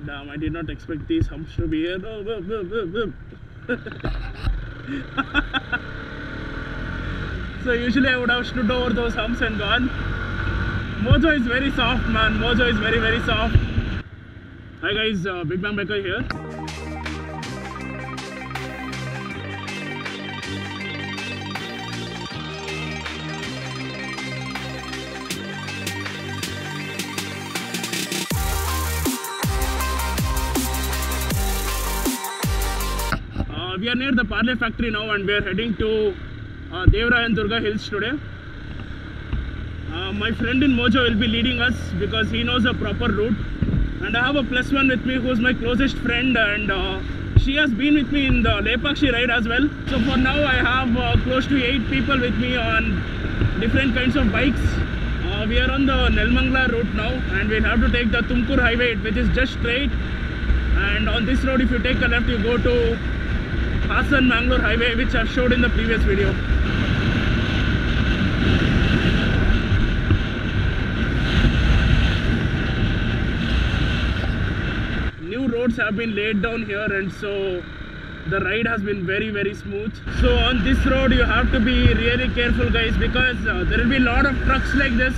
Damn, I did not expect these humps to be here. Oh, so usually I would have stood over those humps and gone. Mojo is very soft, man. Mojo is very, very soft. Hi guys, Big Bang Baker here. We are near the Parle factory now and we are heading to Devra and Durga Hills today. My friend in Mojo will be leading us because he knows a proper route, and I have a +1 with me who is my closest friend, and she has been with me in the Lepakshi ride as well. So for now I have close to 8 people with me on different kinds of bikes. We are on the Nelmangla route now and we'll have to take the Tumkur highway, which is just straight, and on this road if you take a left you go to Hassan Mangalore highway, which I've showed in the previous video. New roads have been laid down here, and so the ride has been very, very smooth. So on this road you have to be really careful, guys, because there will be a lot of trucks like this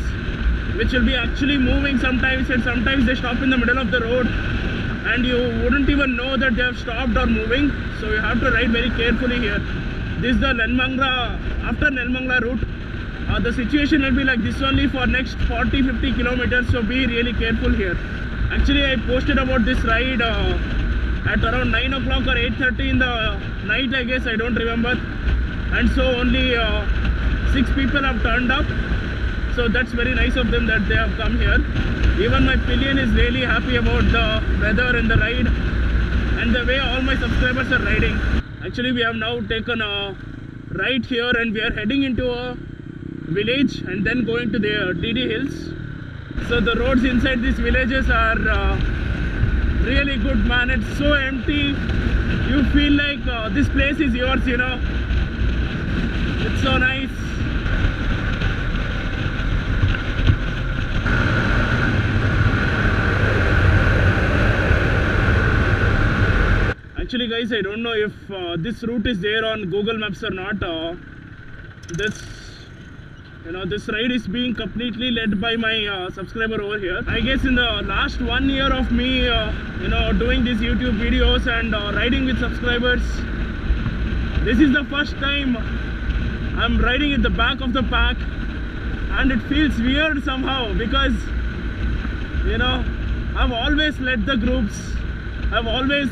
which will be actually moving sometimes, and sometimes they stop in the middle of the road and you wouldn't even know that they have stopped or moving. So you have to ride very carefully here. This is the Nelmangla, after Nelmangla route. The situation will be like this only for next 40-50 kilometers, so be really careful here. Actually I posted about this ride at around 9 o'clock or 8:30 in the night, I guess, I don't remember, and so only 6 people have turned up. So that's very nice of them that they have come here. Even my pillion is really happy about the weather and the ride and the way all my subscribers are riding. Actually we have now taken a right here and we are heading into a village and then going to the DD Hills. So the roads inside these villages are really good, man. It's so empty. You feel like this place is yours, you know. It's so nice. Actually guys, I don't know if this route is there on Google Maps or not. This ride is being completely led by my subscriber over here. I guess in the last 1 year of me doing these YouTube videos and riding with subscribers, this is the first time I'm riding at the back of the pack, and it feels weird somehow because I've always led the groups. I've always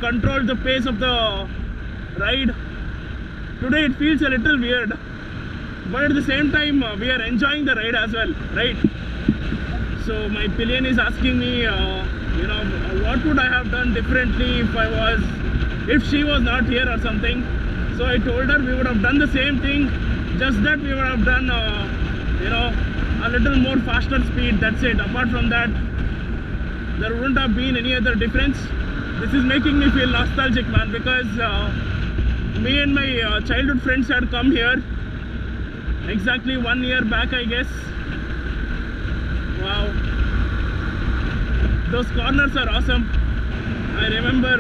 controlled the pace of the ride. Today it feels a little weird, but at the same time we are enjoying the ride as well, right? So my pillion is asking me what would I have done differently if she was not here or something. So I told her we would have done the same thing, just that we would have done a little more faster speed, that's it. Apart from that, there wouldn't have been any other difference. This is making me feel nostalgic, man, because me and my childhood friends had come here exactly 1 year back, I guess. Wow, those corners are awesome. I remember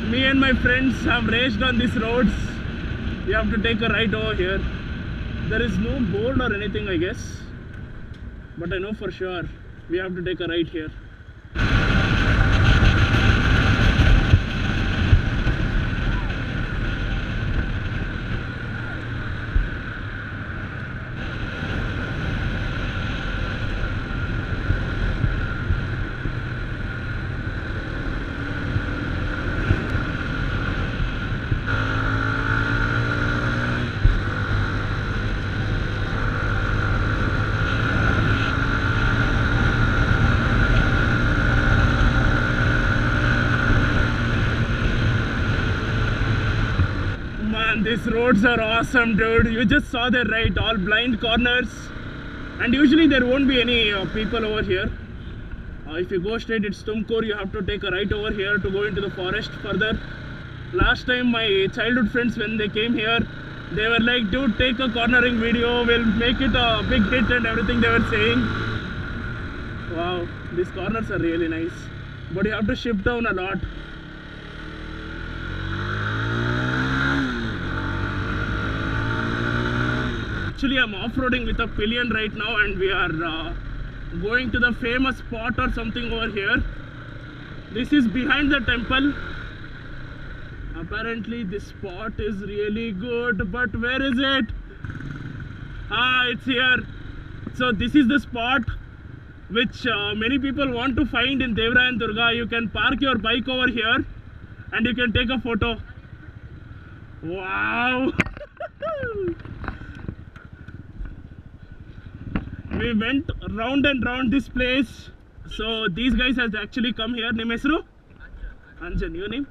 me and my friends have raced on these roads. You have to take a right over here. There is no board or anything, I guess, but I know for sure we have to take a right here. These roads are awesome, dude. You just saw that, right? All blind corners, and usually there won't be any people over here. If you go straight, it's Tumkur. You have to take a right over here to go into the forest further. Last time my childhood friends, when they came here, they were like, dude, take a cornering video, we'll make it a big hit and everything they were saying. Wow, these corners are really nice. but you have to shift down a lot. Actually, I'm off-roading with a pillion right now, and we are going to the famous spot or something over here. This is behind the temple. Apparently this spot is really good, but where is it? Ah, it's here. So this is the spot which many people want to find in Devarayan Durga. You can park your bike over here and you can take a photo. Wow. We went round and round this place. So these guys has actually come here. Name Esru? Anjan. Your name?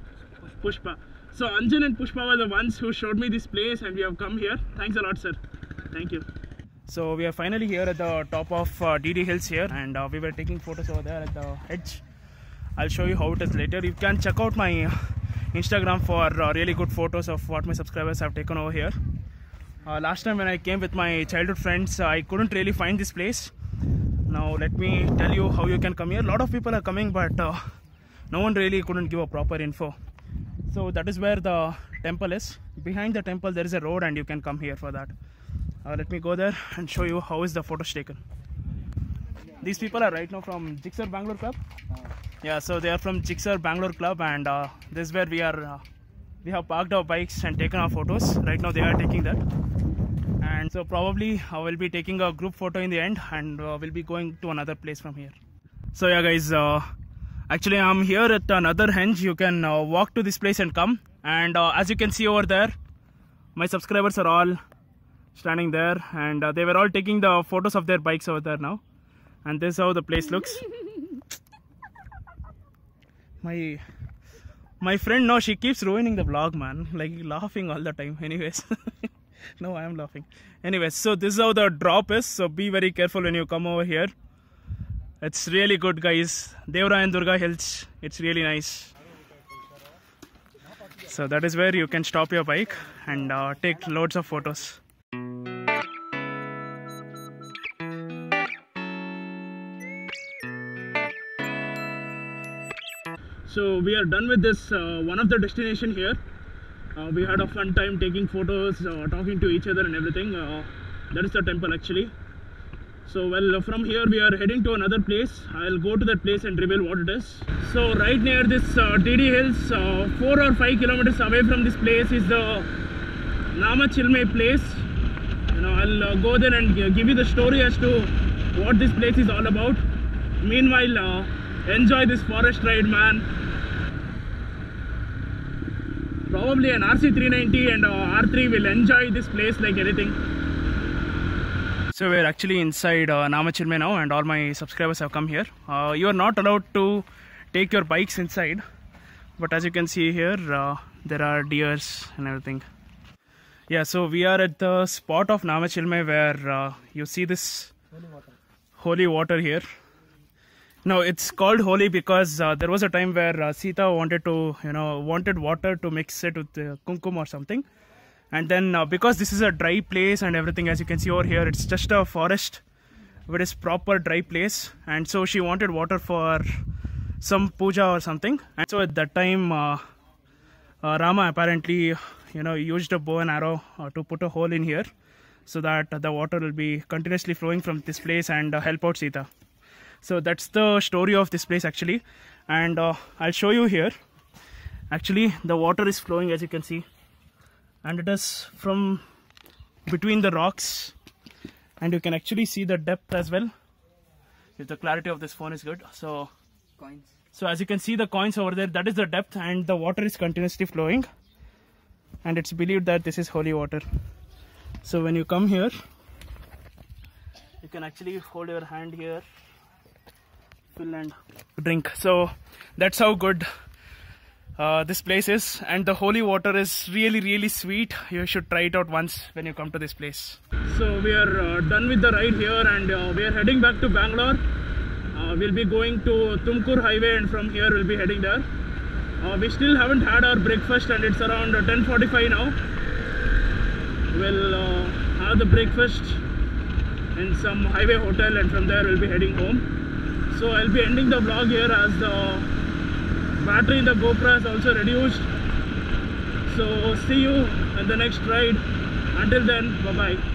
Pushpa. So Anjan and Pushpa were the ones who showed me this place, and we have come here. Thanks a lot, sir. Thank you. So we are finally here at the top of DD Hills here, and we were taking photos over there at the edge. I'll show you how it is later. You can check out my Instagram for really good photos of what my subscribers have taken over here. Last time when I came with my childhood friends, I couldn't really find this place. Now let me tell you how you can come here. A lot of people are coming, but no one really couldn't give a proper info. So that is where the temple is. Behind the temple there is a road, and you can come here for that. Let me go there and show you how is the photos taken. These people are right now from Jixar Bangalore Club. Yeah, so they are from Jixar Bangalore Club, and this is where we are. We have parked our bikes and taken our photos. Right now they are taking that. And so probably I will be taking a group photo in the end, and we'll be going to another place from here. So yeah guys, actually I'm here at another henge. You can walk to this place and come. And as you can see over there, my subscribers are all standing there, and they were all taking the photos of their bikes over there now. And this is how the place looks. My friend, no, she keeps ruining the vlog, man. Like laughing all the time. Anyways. No, I am laughing. Anyways, so this is how the drop is. So be very careful when you come over here. It's really good, guys. Devarayan Durga Hills. It's really nice. So that is where you can stop your bike and take loads of photos. So we are done with this one of the destination here. We had a fun time taking photos, talking to each other and everything. That is the temple actually. So well, from here we are heading to another place. I'll go to that place and reveal what it is. So right near this DD Hills, 4 or 5 kilometers away from this place is the Namachilme place. You know, I'll go there and give you the story as to what this place is all about. Meanwhile, enjoy this forest ride, man. Probably an RC390 and R3 will enjoy this place like anything. So we're actually inside Namachilme now, and all my subscribers have come here. You are not allowed to take your bikes inside, but as you can see here, there are deers and everything. Yeah, so we are at the spot of Namachilme where you see this holy water here. Now it's called holy because there was a time where Sita wanted water to mix it with kumkum or something. And then because this is a dry place and everything, as you can see over here, it's just a forest with this proper dry place. And so she wanted water for some puja or something. And so at that time, Rama apparently, used a bow and arrow to put a hole in here so that the water will be continuously flowing from this place and help out Sita. So that's the story of this place actually, and I'll show you here. Actually the water is flowing, as you can see, and it is from between the rocks, and you can actually see the depth as well. If the clarity of this phone is good. So as you can see the coins over there, that is the depth, and the water is continuously flowing, and it's believed that this is holy water. So when you come here, you can actually hold your hand here, fill and drink. So that's how good this place is, and the holy water is really sweet. You should try it out once when you come to this place. So we are done with the ride here, and we are heading back to Bangalore. We'll be going to Tumkur highway, and from here we'll be heading there. We still haven't had our breakfast, and it's around 10:45 now. We'll have the breakfast in some highway hotel, and from there we'll be heading home. So I'll be ending the vlog here, as battery in the GoPro has also reduced. So see you in the next ride. Until then, bye bye.